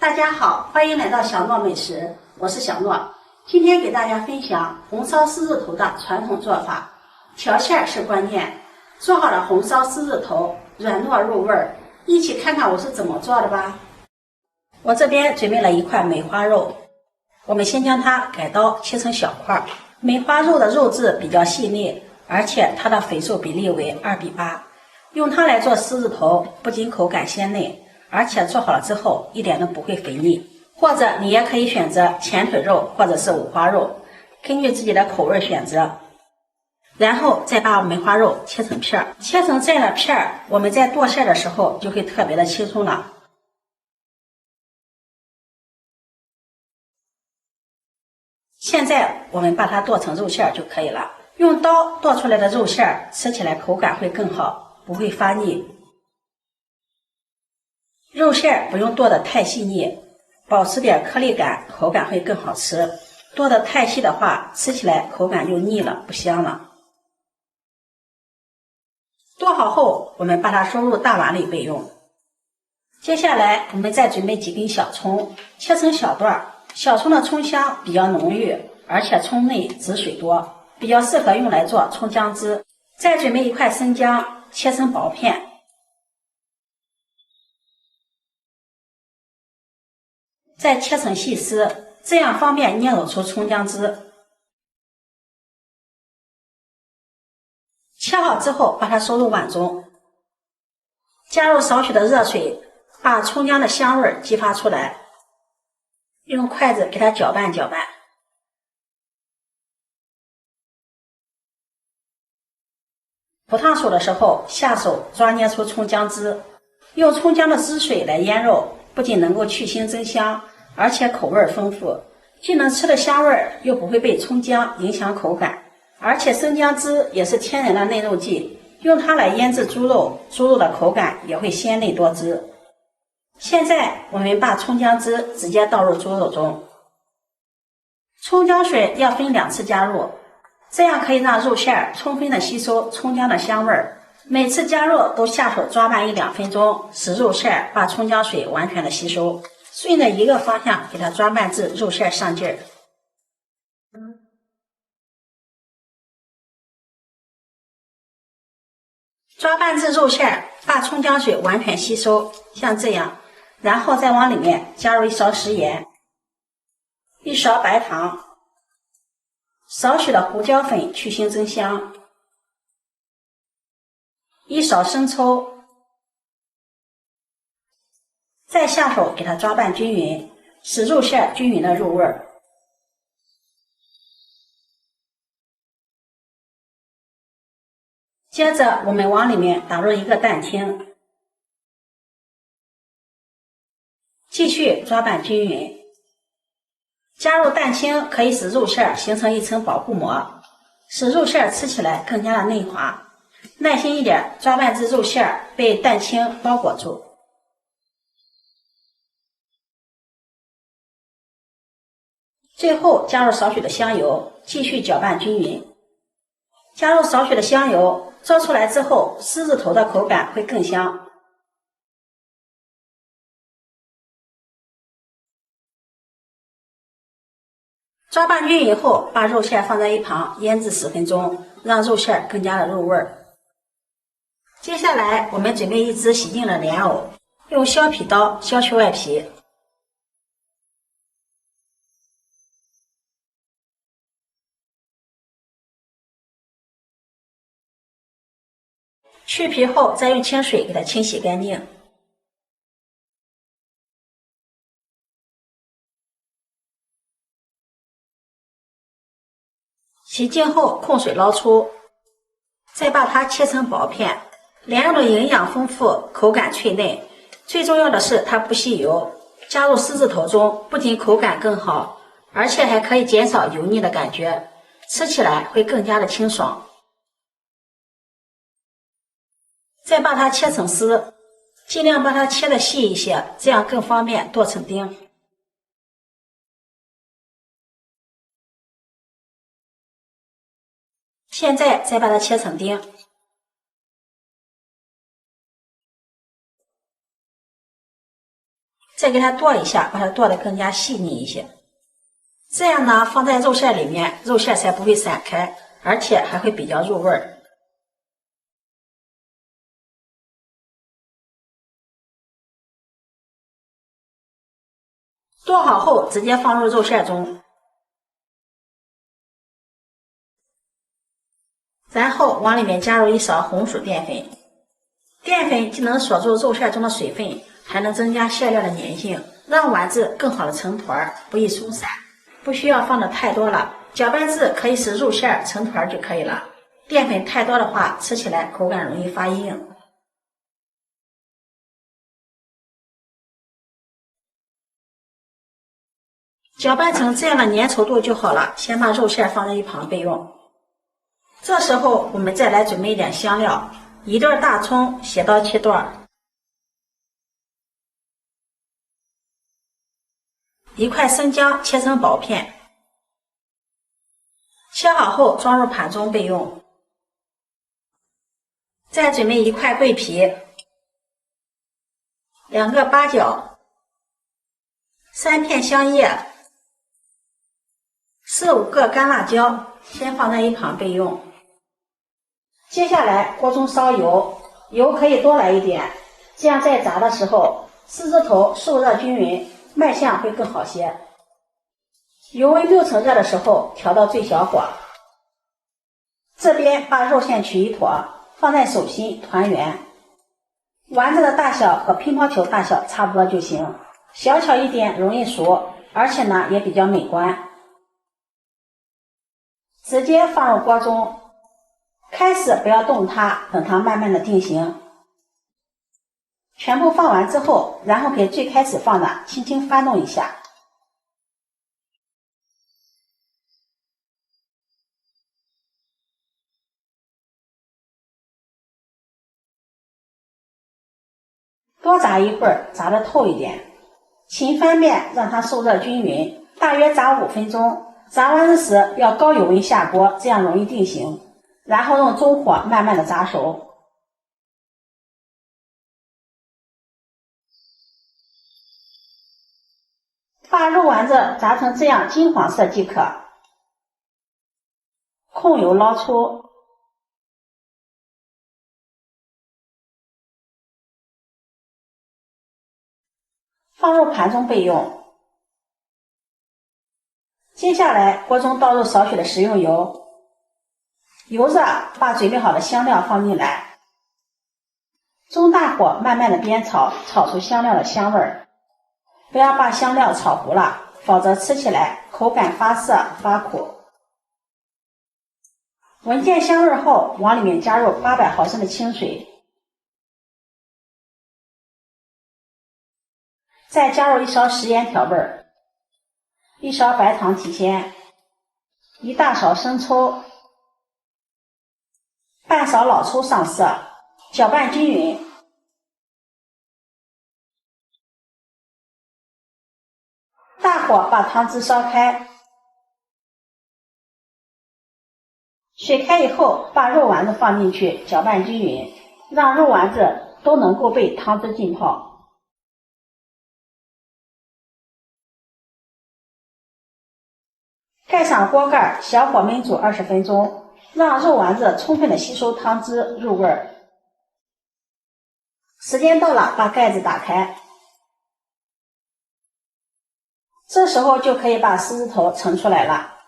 大家好，歡迎來到小諾美食，我是小諾。今天給大家分享紅燒獅子頭的傳統做法，調餡是關鍵。做好了紅燒獅子頭，軟糯入味，一起看看我是怎麼做的吧。我這邊準備了一塊梅花肉，我們先將它改刀切成小塊。梅花肉的肉質比較細膩，而且它的肥瘦比例為2:8，用它來做獅子頭，不僅口感鮮嫩，而且做好了之後一點都不会肥膩。或者你也可以選擇前腿肉或者是五花肉，根據自己的口味選擇。然後再把梅花肉切成片，切成这样的片，我们在剁馅的时候就会特別的輕鬆了。現在我們把它剁成肉馅就可以了。用刀剁出來的肉馅吃起來口感會更好，不會發膩。肉餡不用剁得太細膩，保持點顆粒感，口感會更好吃。剁得太細的話，吃起來口感就膩了，不香了。剁好後，我們把它收入大碗裡備用。接下來，我們再準備幾根小蔥，切成小段。小蔥的蔥香比較濃郁，而且蔥內汁水多，比較適合用來做蔥薑汁。再準備一塊生薑，切成薄片。再切成細絲，這樣方便捏揉出蔥薑汁。切好之後，把它收入碗中，加入少許的熱水，把蔥薑的香味激發出來，用筷子給它攪拌攪拌。不燙手的時候，下手抓捏出蔥薑汁，用蔥薑的汁水來醃肉，不僅能夠去腥增香，而且口味豐富，既能吃的香味，又不會被蔥薑影響口感。而且生薑汁也是天然的嫩肉劑，用它來醃制豬肉，豬肉的口感也會鮮嫩多汁。現在我們把蔥薑汁直接倒入豬肉中，蔥薑水要分2次加入，這樣可以讓肉餡充分的吸收蔥薑的香味。每次加入都下手抓拌1-2分鐘，使肉餡把蔥薑水完全的吸收，順着一個方向給它抓拌至肉餡上勁兒。抓拌至肉餡把蔥薑水完全吸收，像這樣，然後再往裡面加入1勺食鹽、1勺白糖、少許的胡椒粉去腥增香、1勺生抽，再下手給它抓拌均勻，使肉餡均勻的入味兒。接着我們往裡面打入1個蛋清，繼續抓拌均勻。加入蛋清可以使肉餡形成一層保護膜，使肉餡吃起來更加的嫩滑。耐心一點，抓拌至肉餡被蛋清包裹住。最後加入少許的香油，繼續攪拌均勻。加入少許的香油，做出來之後，獅子頭的口感會更香。抓拌均勻後，把肉餡放在一旁醃制10分鐘，讓肉餡更加的入味兒。接下來，我們準備一隻洗淨的蓮藕，用削皮刀削去外皮。去皮後，再用清水給它清洗乾淨。洗淨後，控水撈出，再把它切成薄片。蓮藕的營養豐富，口感脆嫩，最重要的是它不吸油。加入獅子頭中，不僅口感更好，而且還可以減少油膩的感覺，吃起來會更加的清爽。再把它切成絲，盡量把它切得細一些，這樣更方便剁成丁。現在再把它切成丁。再給它剁一下，把它剁得更加細膩一些。這樣呢，放在肉馅裡面，肉馅才不會散開，而且還會比較入味兒。剁好後，直接放入肉馅中，然後往裡面加入1勺紅薯澱粉。澱粉既能锁住肉馅中的水分，還能增加馅料的粘性，讓丸子更好的成团，不易鬆散。不需要放的太多了，搅拌至可以使肉馅成团就可以了。澱粉太多的話，吃起来口感容易发硬。搅拌成这樣的粘稠度就好了，先把肉馅放在一旁備用。這時候我們再來準備一點香料，1段大蔥斜刀切段，1塊生薑切成薄片，切好後裝入盤中備用。再準備1塊桂皮，2個八角，3片香葉，4、5個乾辣椒，先放在一旁備用。接下來鍋中燒油，油可以多來一點，這樣在炸的時候，獅子頭受熱均勻，賣相會更好些。油溫6成熱的時候，調到最小火。這邊把肉餡取一坨，放在手心團圓。丸子的大小和乒乓球大小差不多就行，小巧一點容易熟，而且呢也比較美觀。直接放入鍋中，開始不要動它，等它慢慢的定型。全部放完之後，然後給最開始放的輕輕翻動一下。多炸一會兒，炸得透一點，勤翻面讓它受熱均勻，大約炸5分鐘。炸丸子時要高油溫下鍋，這樣容易定型。然後用中火慢慢的炸熟。把肉丸子炸成這樣金黃色即可。控油撈出。放入盤中備用。接下來鍋中倒入少許的食用油，油熱，把準備好的香料放進來，中大火慢慢的煸炒，炒出香料的香味兒。不要把香料炒糊了，否則吃起來口感发澀发苦。聞見香味後，往裡面加入800毫升的清水，再加入1勺食鹽調味，1勺白糖提鮮，1大勺生抽，半勺老抽上色，攪拌均勻。大火把湯汁燒開，水開以後，把肉丸子放進去，攪拌均勻，讓肉丸子都能夠被湯汁浸泡。蓋上鍋蓋，小火燜煮20分鐘，讓肉丸子充分的吸收湯汁入味兒。時間到了，把蓋子打開。這時候就可以把獅子頭盛出來了。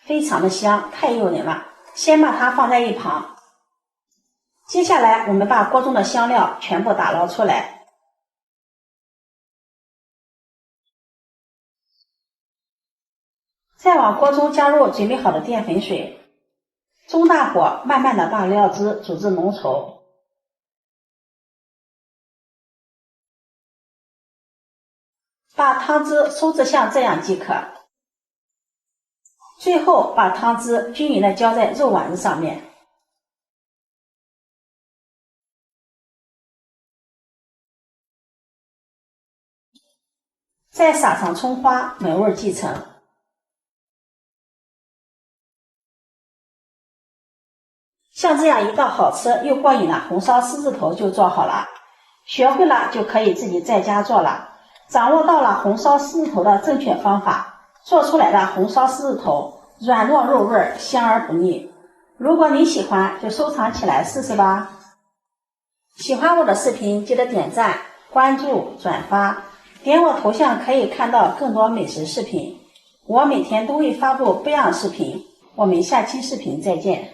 非常的香，太誘人了。先把它放在一旁。接下來我們把鍋中的香料全部打撈出来，再往鍋中加入準備好的澱粉水，中大火慢慢的把料汁煮至濃稠，把湯汁收至像這樣即可。最後把湯汁均勻的澆在肉丸子上面。再撒上蔥花，美味继承。像这样一道好吃又过瘾的红烧狮子头就做好了。学会了就可以自己在家做了，掌握到了红烧獅子头的正确方法，做出来的红烧狮子头软糯入味，香而不膩。如果你喜歡，就收藏起來試試吧。喜歡我的視頻，記得點讚、關注、轉發，點我頭像可以看到更多美食視頻。我每天都會發布不一樣視頻，我們下期視頻再見。